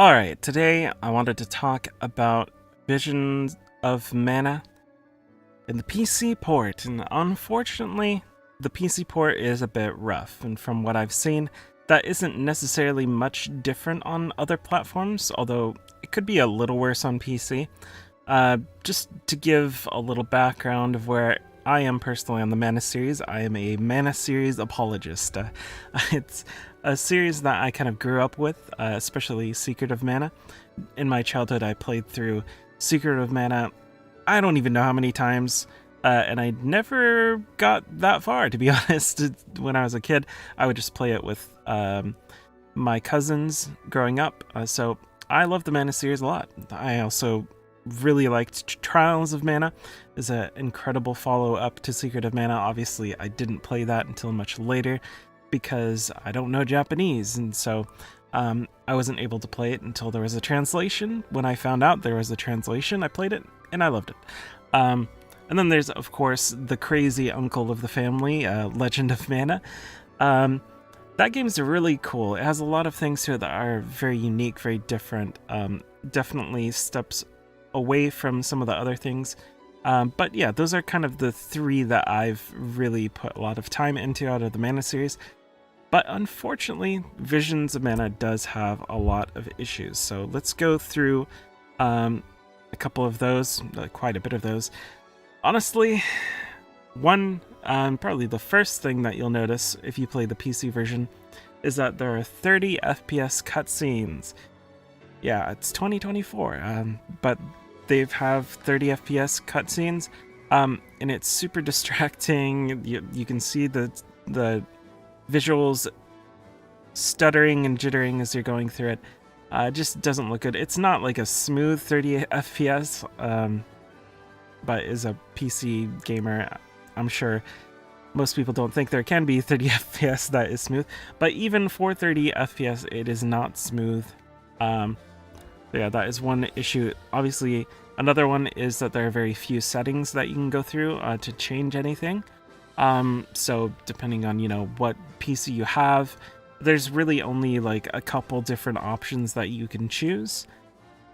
Alright, today I wanted to talk about Visions of Mana in the PC port, and unfortunately, the PC port is a bit rough, and from what I've seen, that isn't necessarily much different on other platforms, although it could be a little worse on PC. Just to give a little background of where I am personally on the Mana series, I am a Mana series apologist. It's a series that I kind of grew up with, especially Secret of Mana. In my childhood, I played through Secret of Mana, I don't even know how many times, and I never got that far, to be honest. When I was a kid, I would just play it with my cousins growing up, so I love the Mana series a lot. I also really liked Trials of Mana. It's an incredible follow-up to Secret of Mana. Obviously, I didn't play that until much later because I don't know Japanese, and so I wasn't able to play it until there was a translation. When I found out there was a translation, I played it, and I loved it. And then there's, of course, the crazy uncle of the family, Legend of Mana. That game's really cool. It has a lot of things to it that are very unique, very different. Definitely steps away from some of the other things. But yeah, those are kind of the three that I've really put a lot of time into out of the Mana series. But unfortunately, Visions of Mana does have a lot of issues. So let's go through a couple of those, quite a bit of those. Honestly, probably the first thing that you'll notice if you play the PC version is that there are 30 FPS cutscenes. Yeah, it's 2024, but they have 30 FPS cutscenes, and it's super distracting. You can see the visuals stuttering and jittering as you're going through it. It just doesn't look good. It's not like a smooth 30 FPS, but as a PC gamer, I'm sure most people don't think there can be 30 FPS that is smooth. But even for 30 FPS, it is not smooth. Yeah, that is one issue. Obviously, another one is that there are very few settings that you can go through to change anything. So depending on, what PC you have, there's really only like a couple different options that you can choose.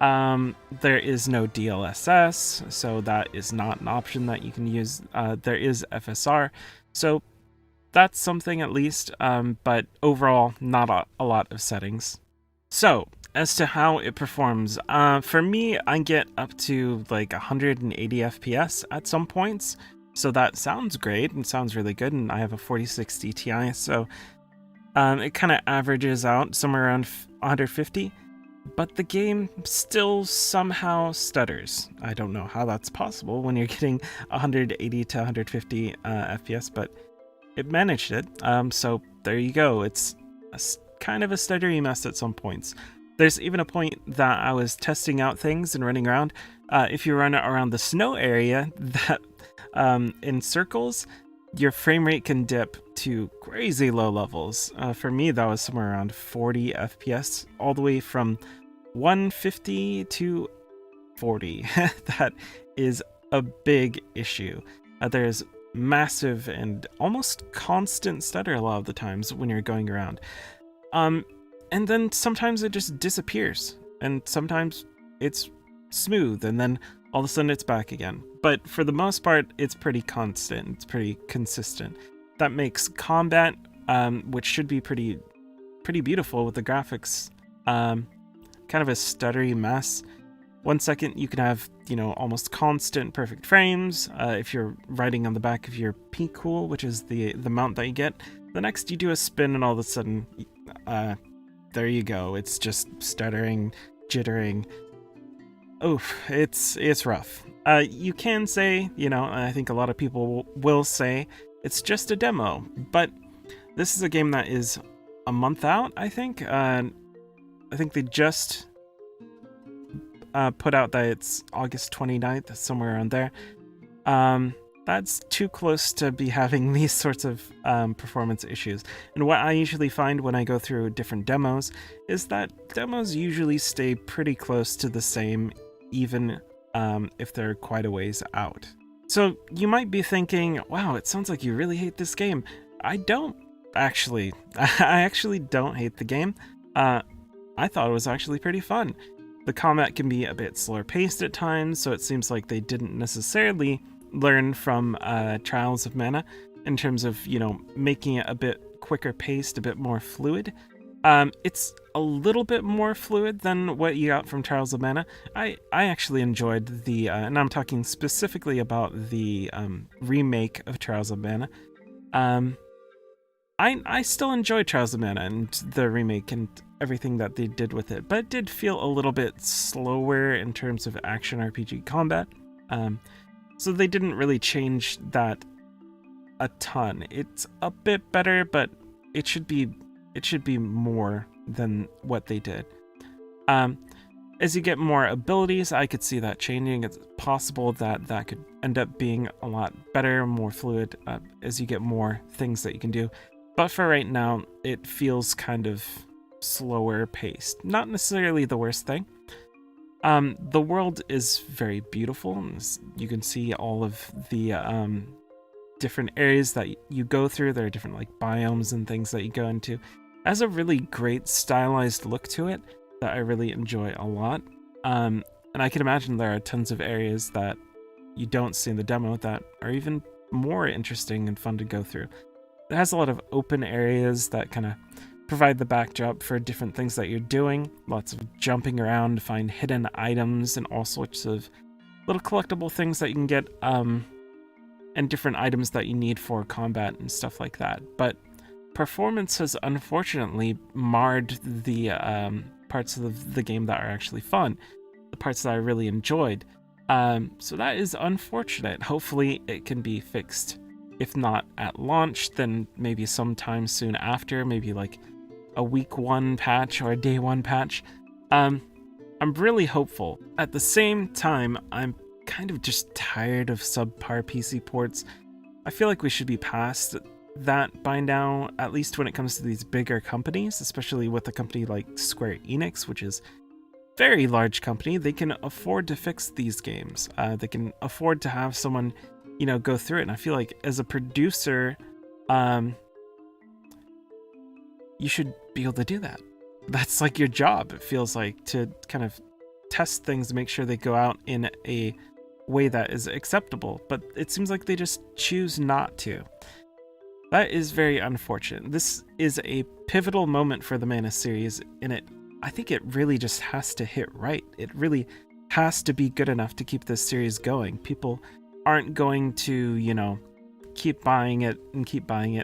There is no DLSS, so that is not an option that you can use. There is FSR, so that's something at least, but overall, not a lot of settings. So, as to how it performs, for me, I get up to like 180 FPS at some points, so that sounds great and sounds really good, and I have a 4060 Ti, so it kind of averages out somewhere around 150, but the game still somehow stutters. I don't know how that's possible when you're getting 180 to 150 FPS, but it managed it, so there you go. It's kind of a stuttery mess at some points. There's even a point that I was testing out things and running around. If you run around the snow area, that in circles, your frame rate can dip to crazy low levels. For me, that was somewhere around 40 FPS, all the way from 150 to 40. That is a big issue. There's massive and almost constant stutter a lot of the times when you're going around. And then sometimes it just disappears, and sometimes it's smooth, and then all of a sudden it's back again. But for the most part, it's pretty constant, it's pretty consistent. That makes combat, which should be pretty beautiful with the graphics, kind of a stuttery mess. 1 second you can have, almost constant perfect frames, if you're riding on the back of your P-Cool, which is the mount that you get. The next you do a spin and all of a sudden, there you go. It's just stuttering, jittering. Oof, it's rough. You can say, I think a lot of people will say it's just a demo, but this is a game that is a month out, I think. I think they just put out that it's August 29th, somewhere around there. That's too close to be having these sorts of performance issues. And what I usually find when I go through different demos is that demos usually stay pretty close to the same, even if they're quite a ways out. So you might be thinking, wow, it sounds like you really hate this game. I don't, actually. I actually don't hate the game. I thought it was actually pretty fun. The combat can be a bit slower paced at times, so it seems like they didn't necessarily learn from Trials of Mana in terms of, you know, making it a bit quicker paced, a bit more fluid. It's a little bit more fluid than what you got from Trials of Mana. I actually enjoyed the, and I'm talking specifically about the remake of Trials of Mana. I still enjoy Trials of Mana and the remake and everything that they did with it, but it did feel a little bit slower in terms of action RPG combat. So they didn't really change that a ton. It's a bit better, but it should be more than what they did. As you get more abilities, I could see that changing. It's possible that that could end up being a lot better, more fluid, as you get more things that you can do. But for right now, it feels kind of slower paced. Not necessarily the worst thing. The world is very beautiful. You can see all of the different areas that you go through. There are different like biomes and things that you go into. It has a really great stylized look to it that I really enjoy a lot. And I can imagine there are tons of areas that you don't see in the demo that are even more interesting and fun to go through. It has a lot of open areas that kind of provide the backdrop for different things that you're doing. Lots of jumping around to find hidden items and all sorts of little collectible things that you can get, and different items that you need for combat and stuff like that. But performance has unfortunately marred the parts of the game that are actually fun, the parts that I really enjoyed. So that is unfortunate. Hopefully it can be fixed. If not at launch, then maybe sometime soon after, maybe like a week 1 patch or a day 1 patch. I'm really hopeful. At the same time, I'm kind of just tired of subpar PC ports. I feel like we should be past that by now, at least when it comes to these bigger companies, especially with a company like Square Enix, which is a very large company. They can afford to fix these games. They can afford to have someone, you know, go through it. And I feel like as a producer, you should be able to do that. That's like your job, it feels like, to kind of test things, make sure they go out in a way that is acceptable. But it seems like they just choose not to. That is very unfortunate. This is a pivotal moment for the Mana series, and I think it really just has to hit right. It really has to be good enough to keep this series going. People aren't going to, you know, keep buying it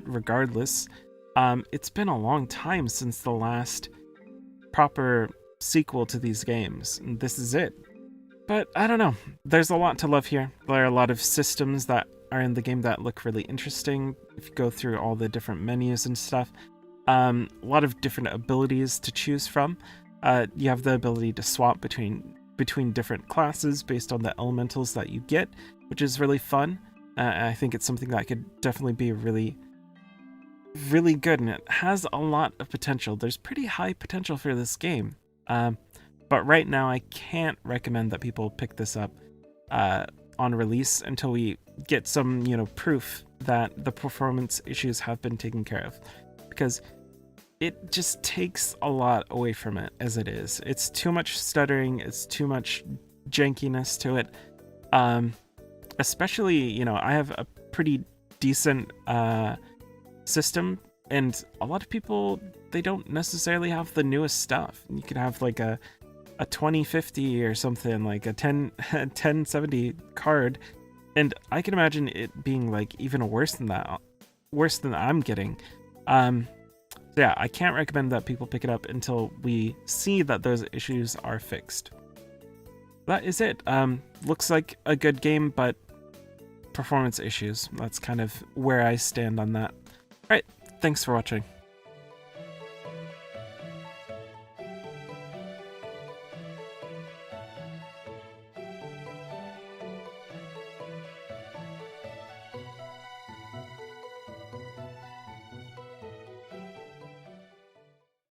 regardless. It's been a long time since the last proper sequel to these games, and this is it. But I don't know. There's a lot to love here. There are a lot of systems that are in the game that look really interesting if you go through all the different menus and stuff. A lot of different abilities to choose from. You have the ability to swap between different classes based on the elementals that you get, which is really fun. I think it's something that could definitely be really, really good, and it has a lot of potential. There's pretty high potential for this game. But right now, I can't recommend that people pick this up on release until we get some, you know, proof that the performance issues have been taken care of, because it just takes a lot away from it as it is. It's too much stuttering, it's too much jankiness to it. Especially, you know, I have a pretty decent system, and a lot of people, they don't necessarily have the newest stuff. You could have like a 2050 or something, like a 1070 card, and I can imagine it being like even worse than that, worse than I'm getting. So yeah, I can't recommend that people pick it up until we see that those issues are fixed. That is it. Looks like a good game, but performance issues. That's kind of where I stand on that. Alright, thanks for watching.